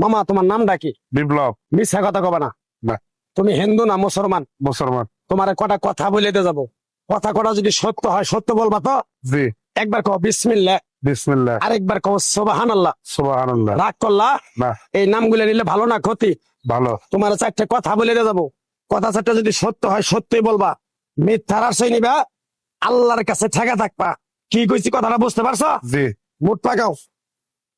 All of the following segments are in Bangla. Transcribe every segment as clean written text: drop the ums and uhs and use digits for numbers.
মামা তোমার নামটা কি? বিপ্লব। মিথ্যা কথা কবা না। না। তুমি হিন্দু না মুসলমান? মুসলমান। তোমার কটা কথা বলে দিয়ে যাবো, কথা কটা যদি সত্য হয় সত্য বলবা তো? জি। একবার কও বিসমিল্লাহ, বিসমিল্লাহ, আরেকবার কও সুবহানাল্লাহ। সুবহানাল্লাহ। রাগ করলা? না, এই নামগুলো নিলে ভালো না ক্ষতি? ভালো। তোমার চারটে কথা বলে দিয়ে যাবো, কথা চারটা যদি সত্য হয় সত্যই বলবা, মিথ্যার আশ্রয় নিবা, আল্লাহর কাছে ঠেকা থাকবা। কি কইছি কথাটা বুঝতে পারছো? জি। মুঠ পাকাও।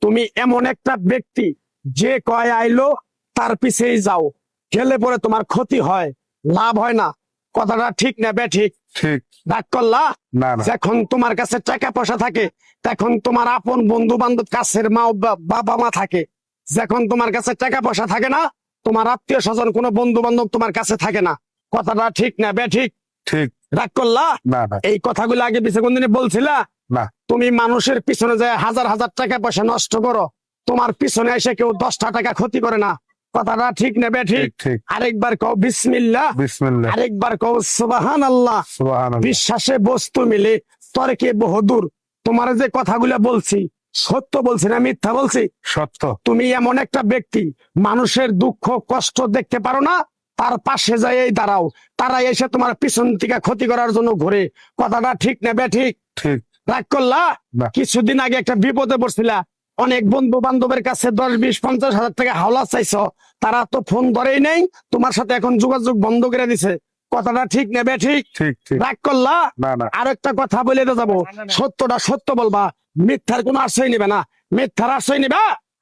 তুমি এমন একটা ব্যক্তি যে কয় আইলো তার পিছেই যাও, গেলে পরে তোমার ক্ষতি হয়, লাভ হয় না। কথাটা ঠিক না বেঠিক? ঠিক। রাগ করলা? না না। যখন তোমার কাছে টাকা পয়সা থাকে তখন তোমার আপন বন্ধু বান্ধব, কাছের মা বাবা মা থাকে। যখন তোমার কাছে টাকা পয়সা থাকে না, তোমার আত্মীয় স্বজন কোনো বন্ধু বান্ধব তোমার কাছে থাকে না। কথাটা ঠিক না বেঠিক? ঠিক। রাগ করলা? না না। এই কথাগুলো আগে পিছে কোনদিনে বলছিলা? না। তুমি মানুষের পিছনে যায় হাজার হাজার টাকা পয়সা নষ্ট করো, তোমার পিছনে এসে কেউ 10টা টাকা ক্ষতি করে না। কথাটা ঠিক না বেঠিক? ঠিক ঠিক। আরেকবার কও বিসমিল্লাহ, বিসমিল্লাহ, আরেকবার কও সুবহানাল্লাহ। সুবহানাল্লাহ। বিশ্বাসে বস্তু মিলে তর্কে বহুদূর। তোমার যে কথাগুলো বলছি সত্য বলছি না মিথ্যা বলছি? সত্য। তুমি এমন একটা ব্যক্তি, মানুষের দুঃখ কষ্ট দেখতে পারো না, তার পাশে যাই দাঁড়াও, তারা এসে তোমার পিছন থেকে ক্ষতি করার জন্য ঘুরে। কথাটা ঠিক না বেঠিক? ঠিক। রাগ করলা? না। কিছুদিন আগে একটা বিপদে পড়ছিলা, অনেক বন্ধু বান্ধবের কাছে 10, 20, 50 হাজার টাকা হাওলা চাইছো, তারা তো ফোন ধরেই নেই, তোমার সাথে এখন যোগাযোগ বন্ধ করে দিছে। কথাটা ঠিক না বেঠিক? ঠিক ঠিক। রাগ করলা? না না। আরেকটা কথা বলে দিয়ে যাবো, সত্যটা সত্য বলবা, মিথ্যার কোনো আশ্রয় নিবে না। মিথ্যার আশ্রয় নিবা,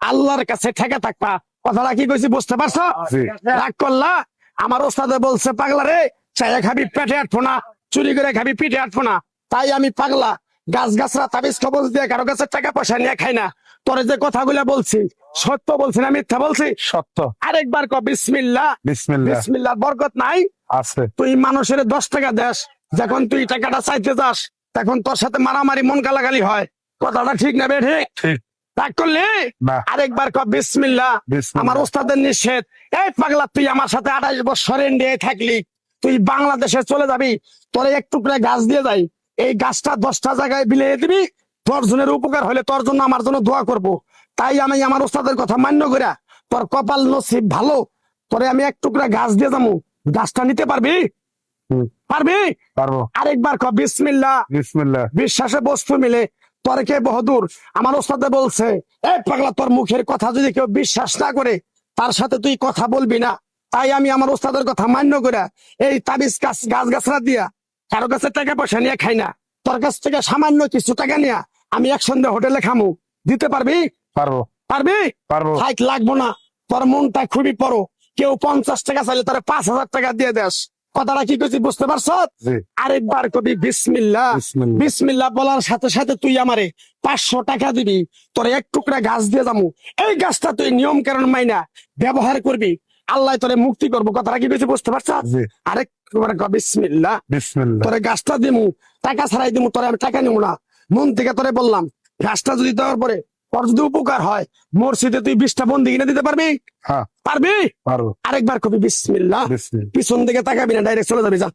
আল্লাহর কাছে ঠেকে থাকবা। কথাটা কি কইছি বুঝতে পারছো? জি। রাগ করলা? আমার ওস্তাদে বলছে পাগলা রে, চাইয়া খাবি পেটে আটবো না, চুরি করে খাবি পিঠে আটবো না। তাই আমি পাগলা, গাছ গাছরা তাবিজ কবজ দিয়ে কারো কাছে টাকা পয়সা নিয়ে খাই না। তোরে যে কথাগুলো বলছি সত্য বলছি না মিথ্যা বলছি? সত্য। আরেকবার ক বিসমিল্লাহ। বিসমিল্লাহ। বিসমিল্লাহর বরকত নাই? আছে। তুই মানুষের 10 টাকা দেস, যখন তুই টাকাটা চাইতে যাস তখন তোর সাথে মারামারি মন গালাগালি হয়। কথাটা ঠিক না বেঠিক? ঠিক। রাগ করলি? না। আরেকবার ক বিসমিল্লাহ। বিসমিল্লাহ। আমার ওস্তাদের নিষেধ। এই পাগলা, তুই আমার সাথে 28 বছর ইন্ডিয়ায় থাকলি, তুই বাংলাদেশে চলে যাবি, তোরে এক টুকরা গাছ দিয়ে যাই, এই গাছটা 10টা জায়গায় বিলিয়ে দিবি, 10 জনের উপকার হলে তোর জন্য আমার জন্য দোয়া করব। তাই আমি আমার ওস্তাদের কথা মান্য কইরা, তোর কপাল নসিব ভালো, তোরে আমি এক টুকরা গাছ দিয়ে যাবো, গাছটা নিতে পারবি? হুম। পারবি? পারবো। আরেকবার ক বিসমিল্লাহ। বিসমিল্লাহ। বিশ্বাসে বস্তু মিলে তর্কে বহুদূর। আমার ওস্তাদে বলছে, এই পাগলা, তোর মুখের কথা যদি কেউ বিশ্বাস না করে তার সাথে তুই কথা বলবি না। তাই আমি আমার ওস্তাদের কথা মান্য করে এই তাবিজ গাছ গাছরা দিয়া কারো কাছে টাকা পয়সা নিয়ে খাই না। তোর কাছ থেকে সামান্য কিছু টাকা নিয়ে আমি একসঙ্গে হোটেলে খামু, দিতে পারবি? পারবো। পারবি? পারবো। হাইট লাগবো না, তোর মনটা খুবই বড়। কেউ 50 টাকা চাইলে তার 5,000 টাকা দিয়ে দেস। কথাটা কি করছি বুঝতে পারছ? জি। আরেকবার কবি বিসমিল্লাহ। বিসমিল্লাহ। বিসমিল্লাহ বলার সাথে সাথে তুই আমারে 500 টাকা দিবি, তোর এক টুকরা গাছ দিয়ে যাবো। এই গাছটা তুই নিয়ম কারণ মাইনা ব্যবহার করবি, আল্লাহ তোরে মুক্তি করবো। কথাটা কি বেশি বুঝতে পারছ? জি। আরেকবার বিসমিল্লাহ। বিসমিল্লাহ। তোরে গাছটা দিমু, টাকা ছাড়াই দিমু, তোরে আমি টাকা নিবো না, মন থেকে তোরে বললাম। গাছটা যদি দেওয়ার পরে তোর যদি উপকার হয়, মসজিদে তুই 20টা বন্দি কিনে দিতে পারবি? হ্যাঁ পারবি? পারবো। আরেকবার কবি বিসমিল্লাহ। বিসমিল্লাহ। পিছন দিকে তাকাবি না, ডাইরেক্ট চলে যাবি, যা।